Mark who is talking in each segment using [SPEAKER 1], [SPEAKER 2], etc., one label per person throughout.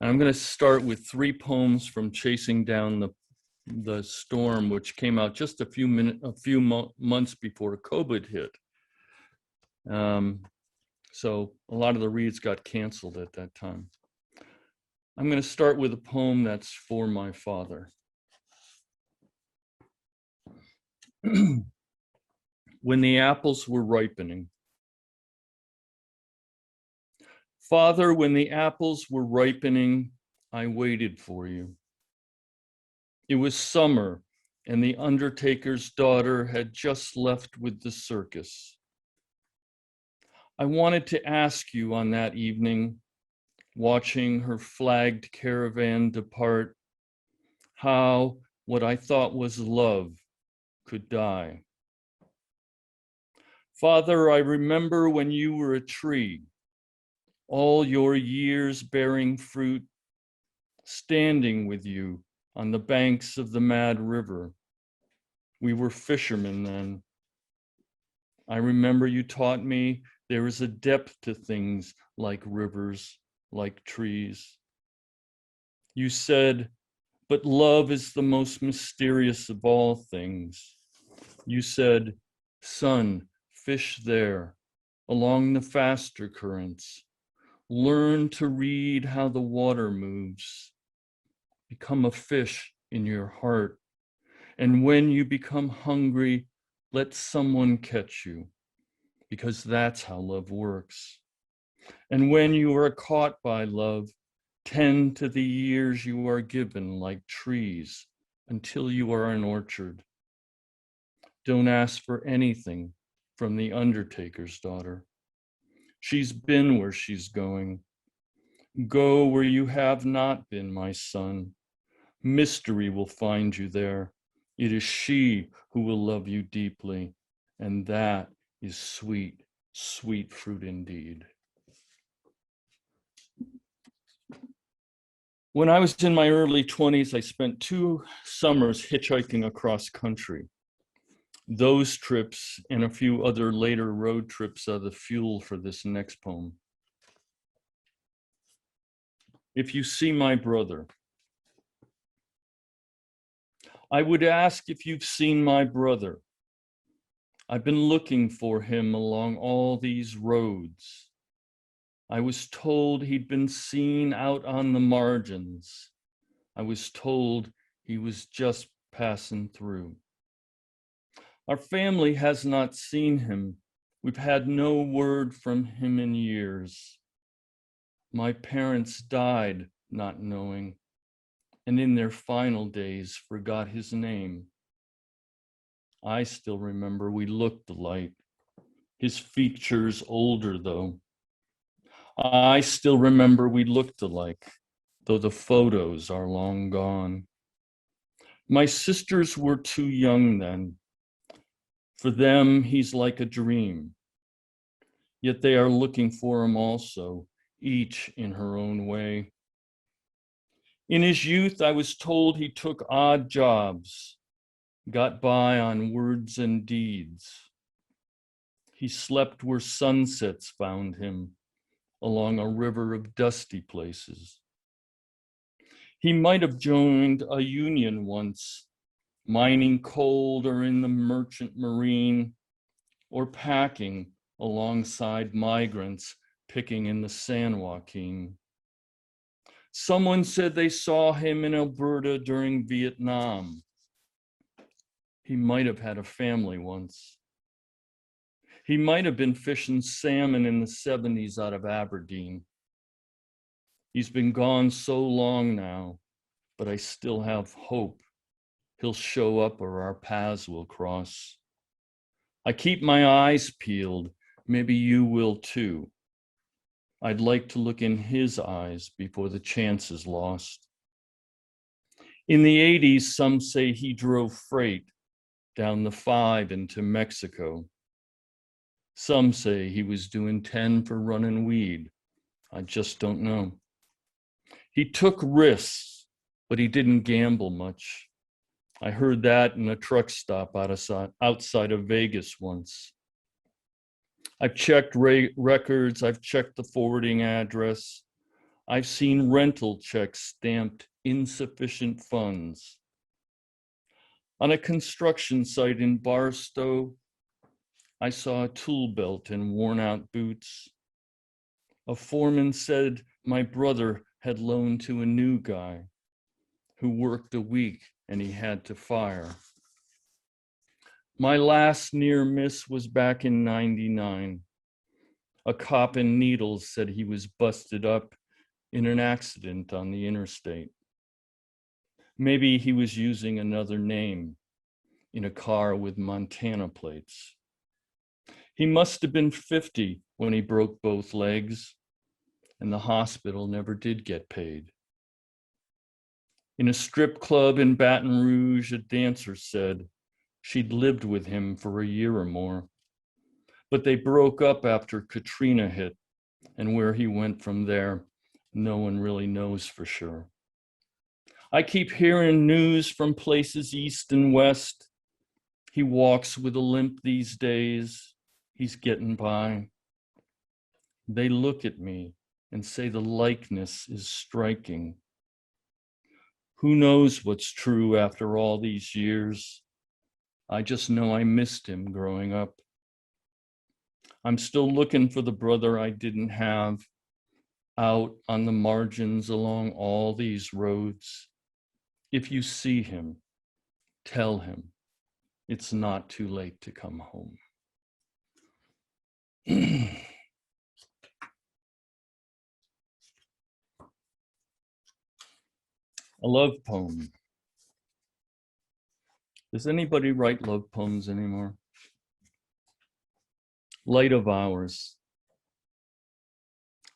[SPEAKER 1] And I'm going to start with 3 poems from Chasing Down the Storm, which came out just a few months before COVID hit. So a lot of the reads got canceled at that time. I'm going to start with a poem that's for my father. When the apples were ripening. Father, when the apples were ripening, I waited for you. It was summer, and the undertaker's daughter had just left with the circus. I wanted to ask you on that evening, watching her flagged caravan depart, how what I thought was love could die. Father, I remember when you were a tree, all your years bearing fruit, standing with you on the banks of the Mad River. We were fishermen then. I remember you taught me there is a depth to things like rivers, like trees. You said, but love is the most mysterious of all things. You said, son, fish there, along the faster currents. Learn to read how the water moves. Become a fish in your heart. And when you become hungry, let someone catch you, because that's how love works. And when you are caught by love, tend to the years you are given like trees until you are an orchard. Don't ask for anything from the undertaker's daughter. She's been where she's going. Go where you have not been, my son. Mystery will find you there. It is she who will love you deeply, and that is sweet, sweet fruit indeed. When I was in my early 20s, I spent 2 summers hitchhiking across country. Those trips and a few other later road trips are the fuel for this next poem. If you see my brother, I would ask if you've seen my brother. I've been looking for him along all these roads. I was told he'd been seen out on the margins. I was told he was just passing through. Our family has not seen him. We've had no word from him in years. My parents died not knowing, and in their final days forgot his name. I still remember we looked alike, his features older though. I still remember we looked alike, though the photos are long gone. My sisters were too young then. For them, he's like a dream. Yet they are looking for him also, each in her own way. In his youth, I was told he took odd jobs, got by on words and deeds. He slept where sunsets found him, along a river of dusty places. He might have joined a union once, mining coal or in the merchant marine, or packing alongside migrants picking in the San Joaquin. Someone said they saw him in Alberta during Vietnam. He might have had a family once. He might have been fishing salmon in the 70s out of Aberdeen. He's been gone so long now, but I still have hope he'll show up or our paths will cross. I keep my eyes peeled. Maybe you will too. I'd like to look in his eyes before the chance is lost. In the 80s, some say he drove freight down the 5 into Mexico. Some say he was doing 10 for running weed. I just don't know. He took risks, but he didn't gamble much. I heard that in a truck stop outside of Vegas once. I've checked records, I've checked the forwarding address. I've seen rental checks stamped insufficient funds. On a construction site in Barstow, I saw a tool belt and worn out boots. A foreman said my brother had loaned to a new guy who worked a week and he had to fire. My last near miss was back in '99. A cop in Needles said he was busted up in an accident on the interstate. Maybe he was using another name in a car with Montana plates. He must have been 50 when he broke both legs, and the hospital never did get paid. In a strip club in Baton Rouge, a dancer said she'd lived with him for a year or more, but they broke up after Katrina hit, and where he went from there, no one really knows for sure. I keep hearing news from places east and west. He walks with a limp these days. He's getting by. They look at me and say the likeness is striking. Who knows what's true after all these years? I just know I missed him growing up. I'm still looking for the brother I didn't have out on the margins along all these roads. If you see him, tell him it's not too late to come home. A love poem. Does anybody write love poems anymore? Light of Hours.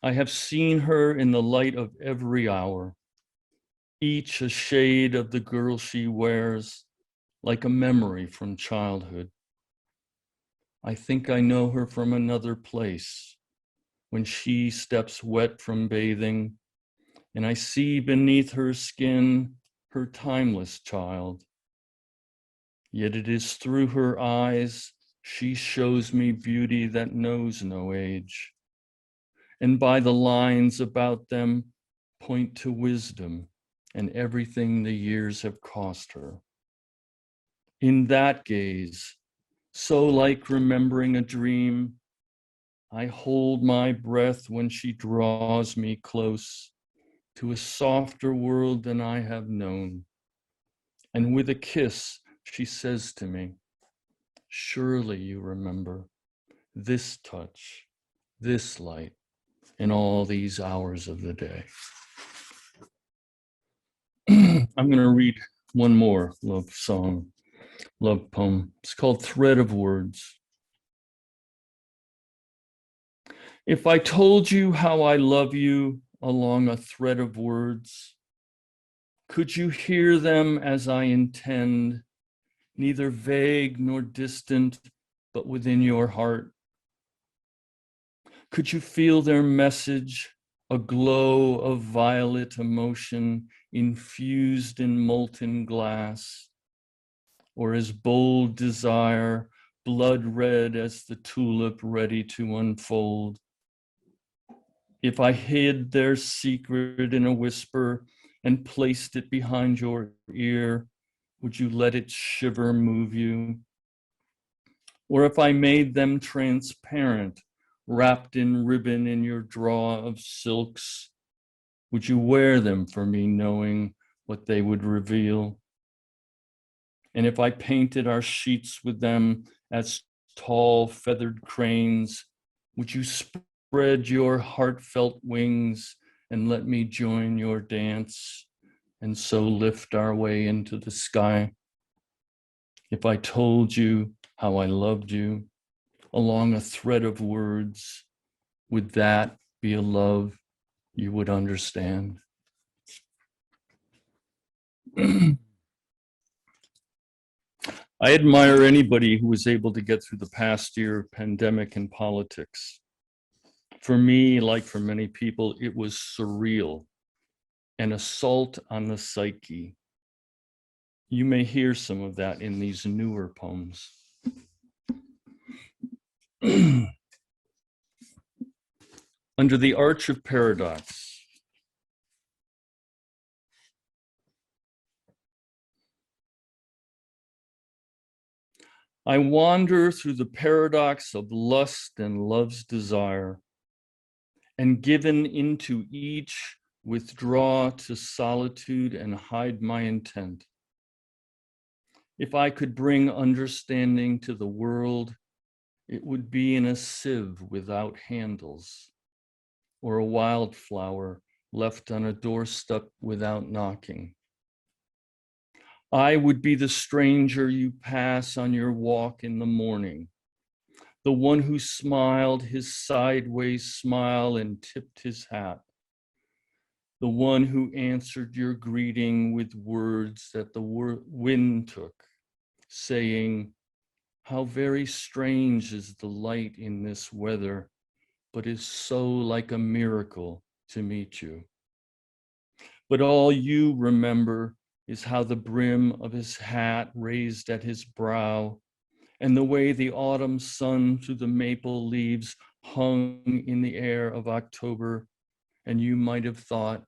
[SPEAKER 1] I have seen her in the light of every hour, each a shade of the girl she wears, like a memory from childhood. I think I know her from another place, when she steps wet from bathing, and I see beneath her skin her timeless child. Yet it is through her eyes she shows me beauty that knows no age, and by the lines about them point to wisdom and everything the years have cost her. In that gaze, so like remembering a dream, I hold my breath when she draws me close to a softer world than I have known. And with a kiss, she says to me, surely you remember this touch, this light, in all these hours of the day. I'm going to read one more love song, love poem. It's called Thread of Words. If I told you how I love you along a thread of words, could you hear them as I intend, neither vague nor distant, but within your heart? Could you feel their message, a glow of violet emotion infused in molten glass, or as bold desire, blood red as the tulip ready to unfold? If I hid their secret in a whisper and placed it behind your ear, would you let it shiver move you? Or if I made them transparent, wrapped in ribbon in your drawer of silks, would you wear them for me knowing what they would reveal? And if I painted our sheets with them as tall feathered cranes, would you spread your heartfelt wings and let me join your dance and so lift our way into the sky? If I told you how I loved you along a thread of words, would that be a love you would understand? I admire anybody who was able to get through the past year of pandemic and politics. For me, like for many people, it was surreal, an assault on the psyche. You may hear some of that in these newer poems. Under the Arch of Paradox, I wander through the paradox of lust and love's desire, and given into each, withdraw to solitude and hide my intent. If I could bring understanding to the world, it would be in a sieve without handles, or a wildflower left on a doorstep without knocking. I would be the stranger you pass on your walk in the morning, the one who smiled his sideways smile and tipped his hat, the one who answered your greeting with words that the wind took, saying, "How very strange is the light in this weather, but is so like a miracle to meet you." But all you remember is how the brim of his hat raised at his brow, and the way the autumn sun through the maple leaves hung in the air of October, and you might have thought,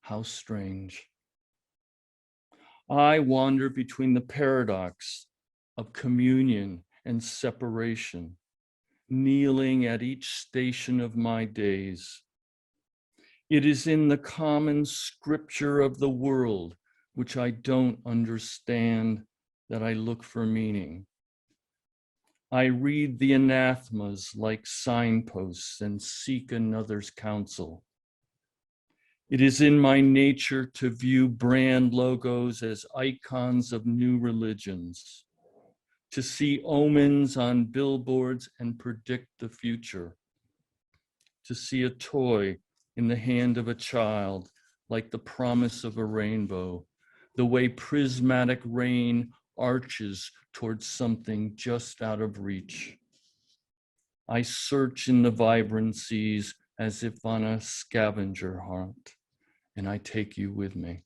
[SPEAKER 1] how strange. I wander between the paradox of communion and separation, kneeling at each station of my days. It is in the common scripture of the world, which I don't understand, that I look for meaning. I read the anathemas like signposts and seek another's counsel. It is in my nature to view brand logos as icons of new religions, to see omens on billboards and predict the future, to see a toy in the hand of a child like the promise of a rainbow, the way prismatic rain arches towards something just out of reach. I search in the vibrancies as if on a scavenger hunt, and I take you with me.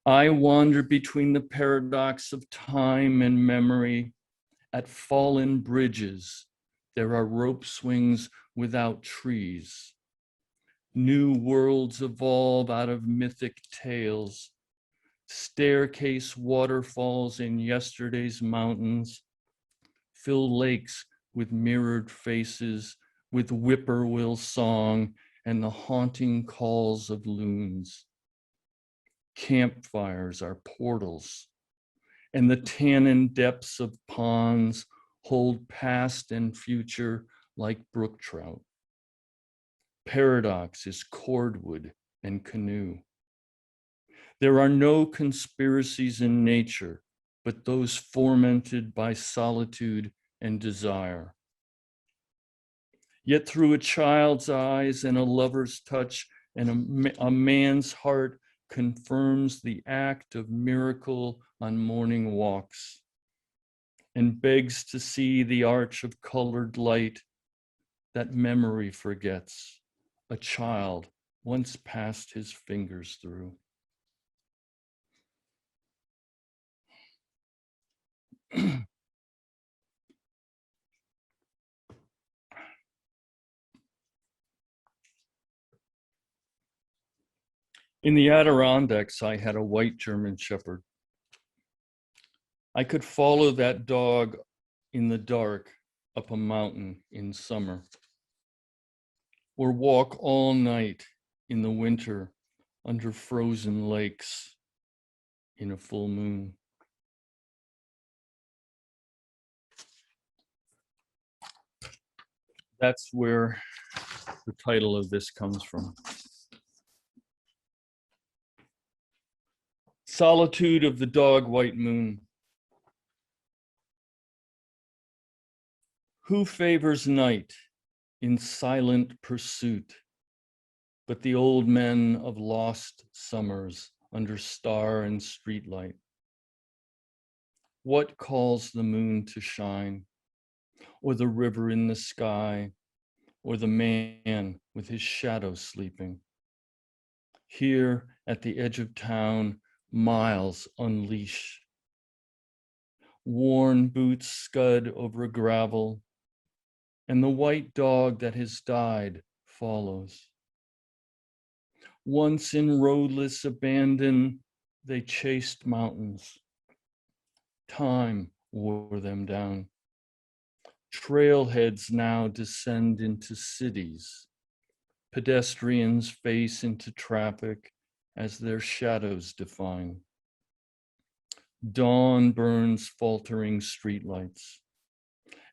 [SPEAKER 1] I wander between the paradox of time and memory. At fallen bridges, there are rope swings without trees. New worlds evolve out of mythic tales. Staircase waterfalls in yesterday's mountains fill lakes with mirrored faces, with whippoorwill song and the haunting calls of loons. Campfires are portals, and the tannin depths of ponds hold past and future like brook trout. Paradox is cordwood and canoe. There are no conspiracies in nature, but those fomented by solitude and desire. Yet through a child's eyes and a lover's touch and a man's heart confirms the act of miracle on morning walks and begs to see the arch of colored light that memory forgets a child once passed his fingers through. In the Adirondacks, I had a white German Shepherd. I could follow that dog in the dark up a mountain in summer, or walk all night in the winter under frozen lakes in a full moon. That's where the title of this comes from. Solitude of the Dog White Moon. Who favors night in silent pursuit, but the old men of lost summers under star and streetlight? What calls the moon to shine, or the river in the sky, or the man with his shadow sleeping? Here at the edge of town, miles unleash. Worn boots scud over gravel, and the white dog that has died follows. Once in roadless abandon, they chased mountains. Time wore them down. Trailheads now descend into cities. Pedestrians face into traffic as their shadows define. Dawn burns faltering streetlights,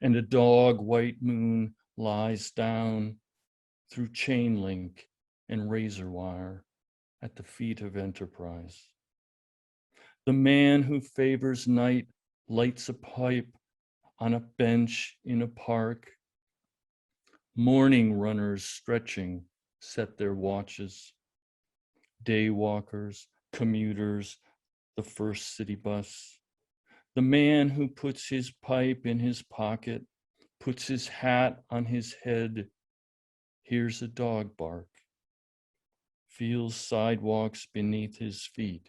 [SPEAKER 1] and a dog white moon lies down through chain link and razor wire at the feet of Enterprise. The man who favors night lights a pipe on a bench in a park. Morning runners stretching set their watches. Day walkers, commuters, the first city bus. The man who puts his pipe in his pocket, puts his hat on his head, hears a dog bark, feels sidewalks beneath his feet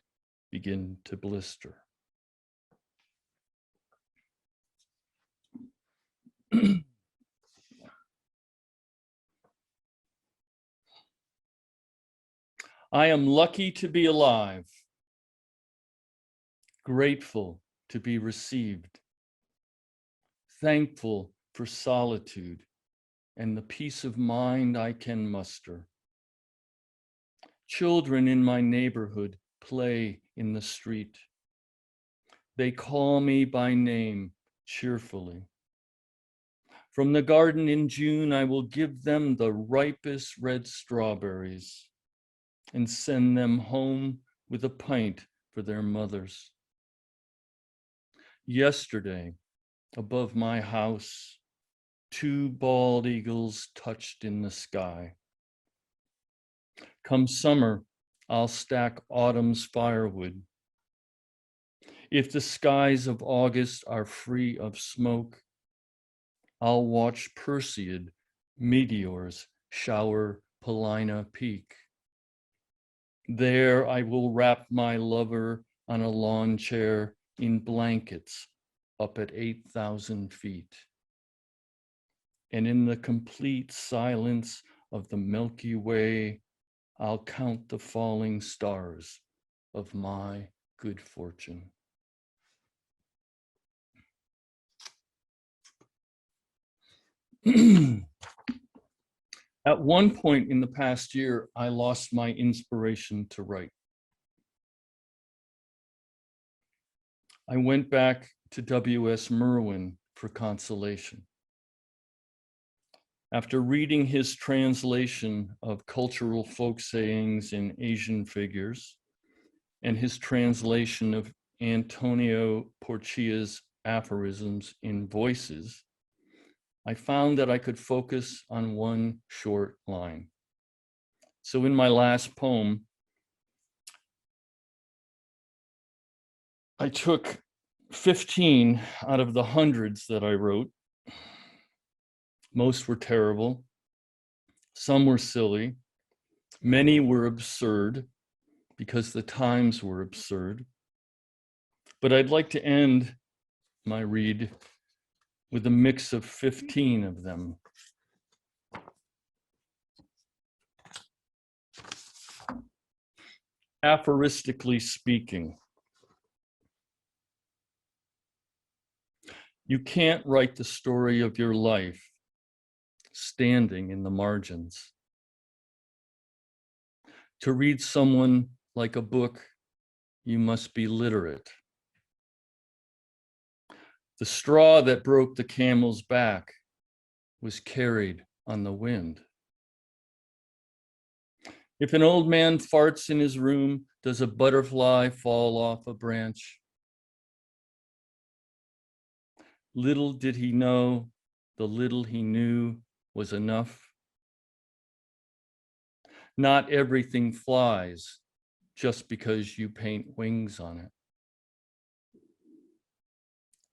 [SPEAKER 1] begin to blister. I am lucky to be alive, grateful to be received, thankful for solitude and the peace of mind I can muster. Children in my neighborhood play in the street. They call me by name cheerfully. From the garden in June, I will give them the ripest red strawberries and send them home with a pint for their mothers. Yesterday, above my house, 2 bald eagles touched in the sky. Come summer, I'll stack autumn's firewood. If the skies of August are free of smoke, I'll watch Perseid meteors shower Paulina Peak. There I will wrap my lover on a lawn chair in blankets up at 8,000 feet. And in the complete silence of the Milky Way, I'll count the falling stars of my good fortune. At one point in the past year, I lost my inspiration to write. I went back to W.S. Merwin for consolation. After reading his translation of cultural folk sayings in Asian figures and his translation of Antonio Porcia's aphorisms in Voices, I found that I could focus on one short line. So in my last poem, I took 15 out of the hundreds that I wrote. Most were terrible. Some were silly. Many were absurd because the times were absurd. But I'd like to end my read with a mix of 15 of them. Aphoristically speaking, you can't write the story of your life standing in the margins. To read someone like a book, you must be literate. The straw that broke the camel's back was carried on the wind. If an old man farts in his room, does a butterfly fall off a branch? Little did he know, the little he knew was enough. Not everything flies just because you paint wings on it.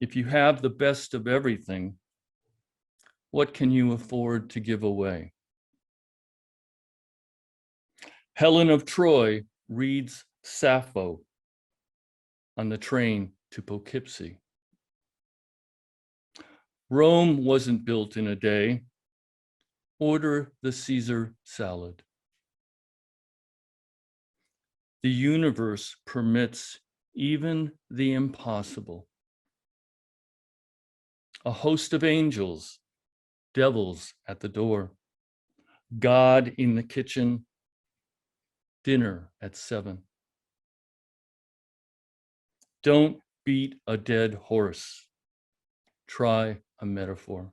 [SPEAKER 1] If you have the best of everything, what can you afford to give away? Helen of Troy reads Sappho on the train to Poughkeepsie. Rome wasn't built in a day. Order the Caesar salad. The universe permits even the impossible. a host of angels, devils at the door, God in the kitchen, dinner at 7. Don't beat a dead horse. Try a metaphor.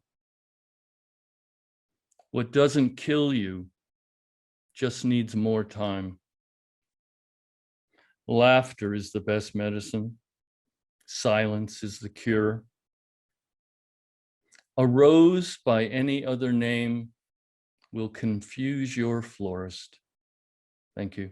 [SPEAKER 1] What doesn't kill you just needs more time. Laughter is the best medicine. Silence is the cure. A rose by any other name will confuse your florist. Thank you.